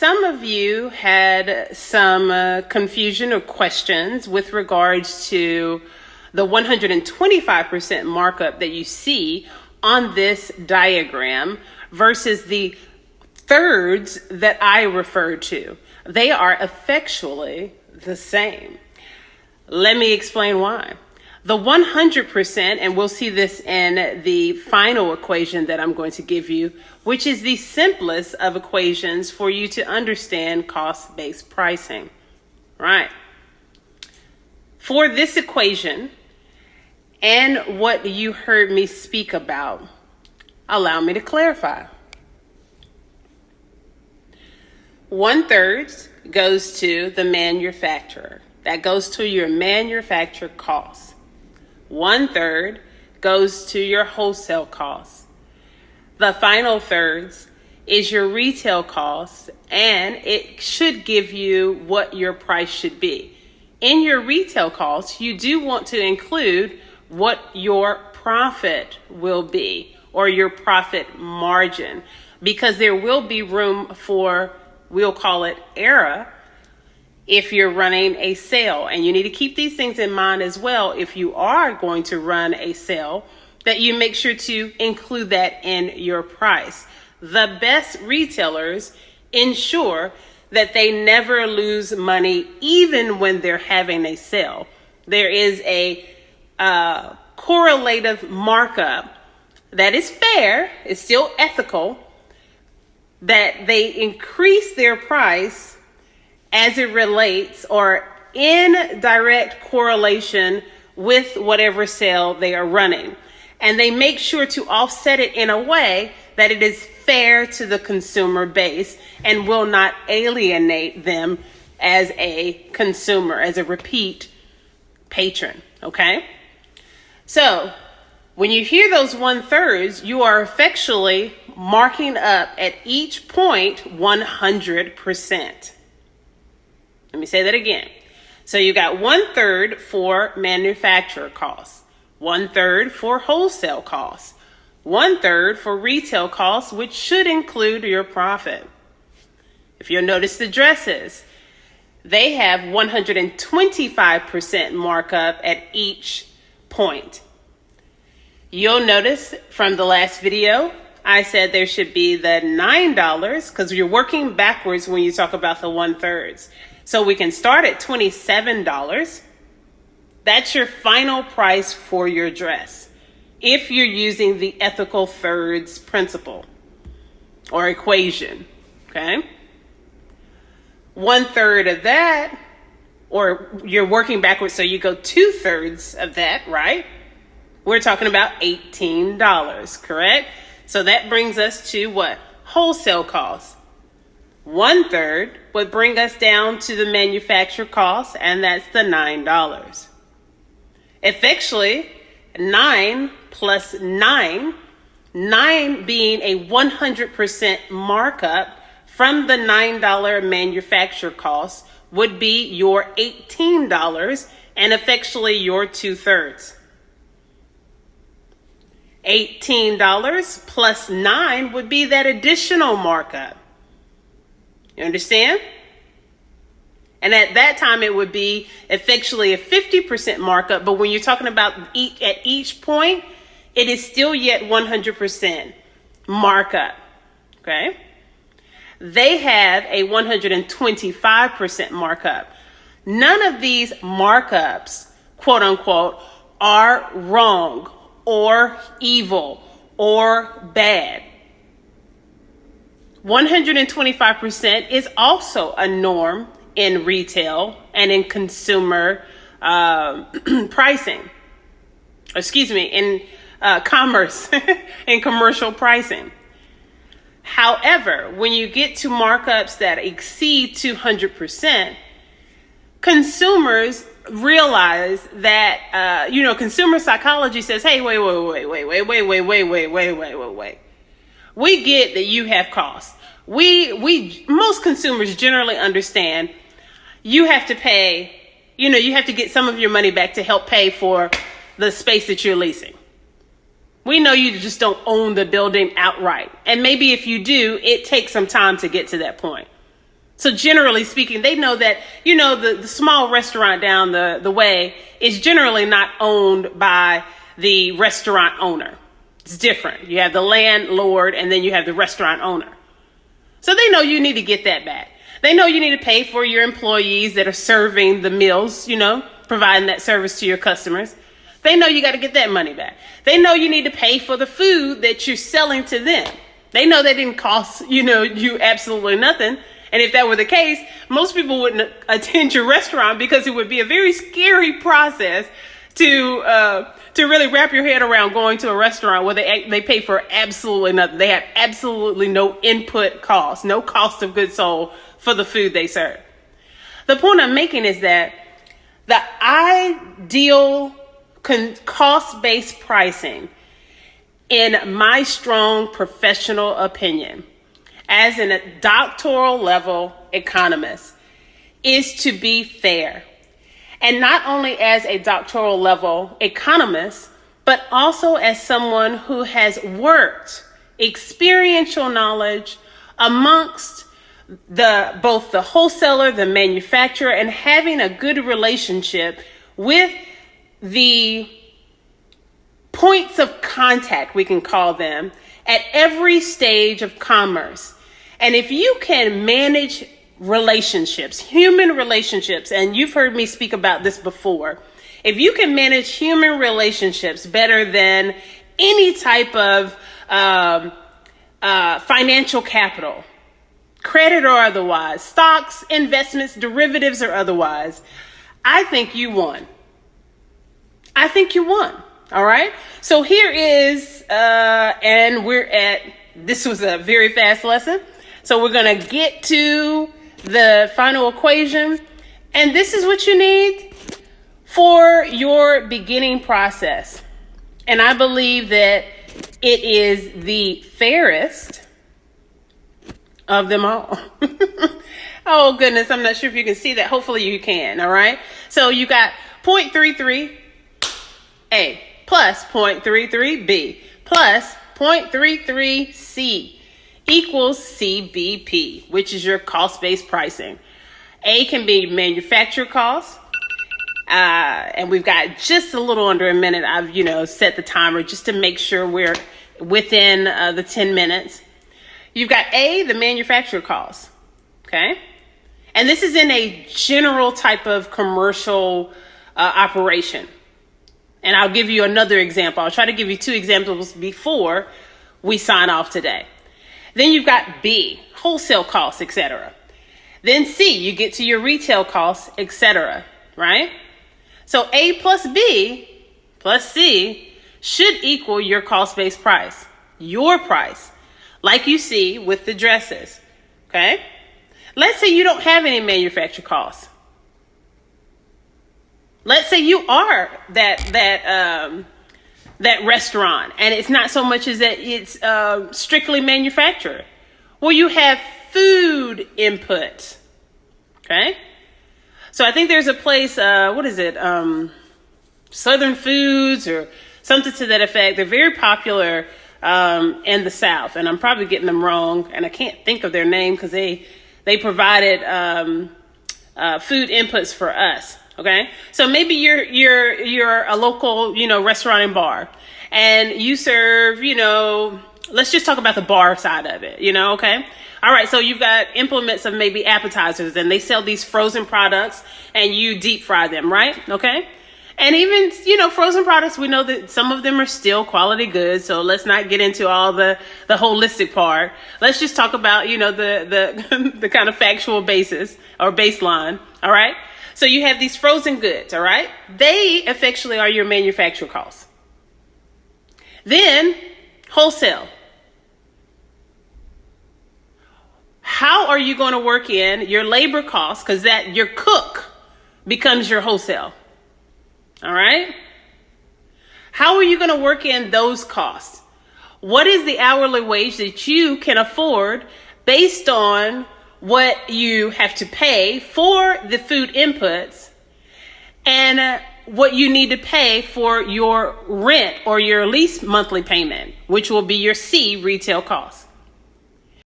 some of you had some confusion or questions with regards to the 125% markup that you see on this diagram versus the thirds that I referred to. They are effectually the same. Let me explain why. The 100%, and we'll see this in the final equation that I'm going to give you, which is the simplest of equations for you to understand cost-based pricing, right? For this equation and what you heard me speak about, allow me to clarify. 1/3 goes to the manufacturer. That goes to your manufacturer costs. 1/3 goes to your wholesale costs. The final thirds is your retail costs, and it should give you what your price should be. In your retail costs, you do want to include what your profit will be, or your profit margin, because there will be room for, we'll call it error, if you're running a sale. And you need to keep these things in mind as well if you are going to run a sale, that you make sure to include that in your price. The best retailers ensure that they never lose money even when they're having a sale. There is a correlative markup that is fair, it's still ethical, that they increase their price as it relates or in direct correlation with whatever sale they are running. And they make sure to offset it in a way that it is fair to the consumer base and will not alienate them as a consumer, as a repeat patron, okay? So when you hear those 1/3, you are effectually marking up at each point 100%. Let me say that again. So you got 1/3 for manufacturer costs, 1/3 for wholesale costs, 1/3 for retail costs, which should include your profit. If you'll notice the dresses, they have 125% markup at each point. You'll notice from the last video, I said there should be the $9 because you're working backwards when you talk about the 1/3. So we can start at $27. That's your final price for your dress, if you're using the ethical thirds principle or equation, okay? 1/3 of that, or you're working backwards, so you go 2/3 of that, right? We're talking about $18, correct? So that brings us to what? Wholesale costs. 1/3 would bring us down to the manufacturer cost, and that's the $9. Effectually, 9 plus 9, 9 being a 100% markup from the $9 manufacturer cost, would be your $18 and effectually your 2/3. $18 plus 9 would be that additional markup. You understand? And at that time, it would be effectually a 50% markup. But when you're talking about at each point, it is still yet 100% markup. Okay? They have a 125% markup. None of these markups, quote unquote, are wrong or evil or bad. 125% is also a norm in retail and in consumer pricing. In commerce and commercial pricing. However, when you get to markups that exceed 200%, consumers realize that, consumer psychology says, hey, wait. We get that you have costs. Most consumers generally understand you have to pay, you have to get some of your money back to help pay for the space that you're leasing. We know you just don't own the building outright. And maybe if you do, it takes some time to get to that point. So generally speaking, they know that, the small restaurant down the way is generally not owned by the restaurant owner. It's different. You have the landlord and then you have the restaurant owner. So they know you need to get that back. They know you need to pay for your employees that are serving the meals, providing that service to your customers. They know you got to get that money back. They know you need to pay for the food that you're selling to them. They know that didn't cost, you absolutely nothing. And if that were the case, most people wouldn't attend your restaurant because it would be a very scary process to really wrap your head around going to a restaurant where they pay for absolutely nothing. They have absolutely no input cost, no cost of goods sold for the food they serve. The point I'm making is that the ideal cost-based pricing, in my strong professional opinion, as a doctoral level economist, is to be fair. And not only as a doctoral level economist, but also as someone who has worked experiential knowledge amongst both the wholesaler, the manufacturer, and having a good relationship with the points of contact, we can call them, at every stage of commerce. And if you can manage relationships, human relationships, and you've heard me speak about this before, if you can manage human relationships better than any type of financial capital, credit or otherwise, stocks, investments, derivatives or otherwise, I think you won. I think you won. All right. So here is, and this was a very fast lesson. So we're going to get to the final equation. And this is what you need for your beginning process. And I believe that it is the fairest of them all. Oh, goodness. I'm not sure if you can see that. Hopefully you can. All right. So you got 0.33A plus 0.33B plus 0.33C equals CBP, which is your cost-based pricing. A can be manufacturer costs. And we've got just a little under a minute. I've, set the timer just to make sure we're within the 10 minutes. You've got A, the manufacturer costs. Okay. And this is in a general type of commercial operation. And I'll give you another example. I'll try to give you 2 examples before we sign off today. Then you've got B, wholesale costs, etc. Then C, you get to your retail costs, etc. Right? So A plus B plus C should equal your cost-based price, your price, like you see with the dresses. Okay? Let's say you don't have any manufacturer costs. Let's say you are that restaurant, and it's not so much as that it's strictly manufactured. Well, you have food input. Okay, so I think there's a place. Southern Foods or something to that effect. They're very popular in the South, and I'm probably getting them wrong, and I can't think of their name because they provided food inputs for us. Okay, so maybe you're a local, restaurant and bar, and you serve, let's just talk about the bar side of it, okay? All right, so you've got implements of maybe appetizers, and they sell these frozen products, and you deep fry them, right? Okay, and even, frozen products, we know that some of them are still quality goods, so let's not get into all the holistic part. Let's just talk about, the kind of factual basis or baseline, all right? So you have these frozen goods, all right? They effectually are your manufacturer costs. Then wholesale. How are you going to work in your labor costs? Because your cook becomes your wholesale. All right? How are you going to work in those costs? What is the hourly wage that you can afford based on what you have to pay for the food inputs and what you need to pay for your rent or your lease monthly payment, which will be your C, retail costs.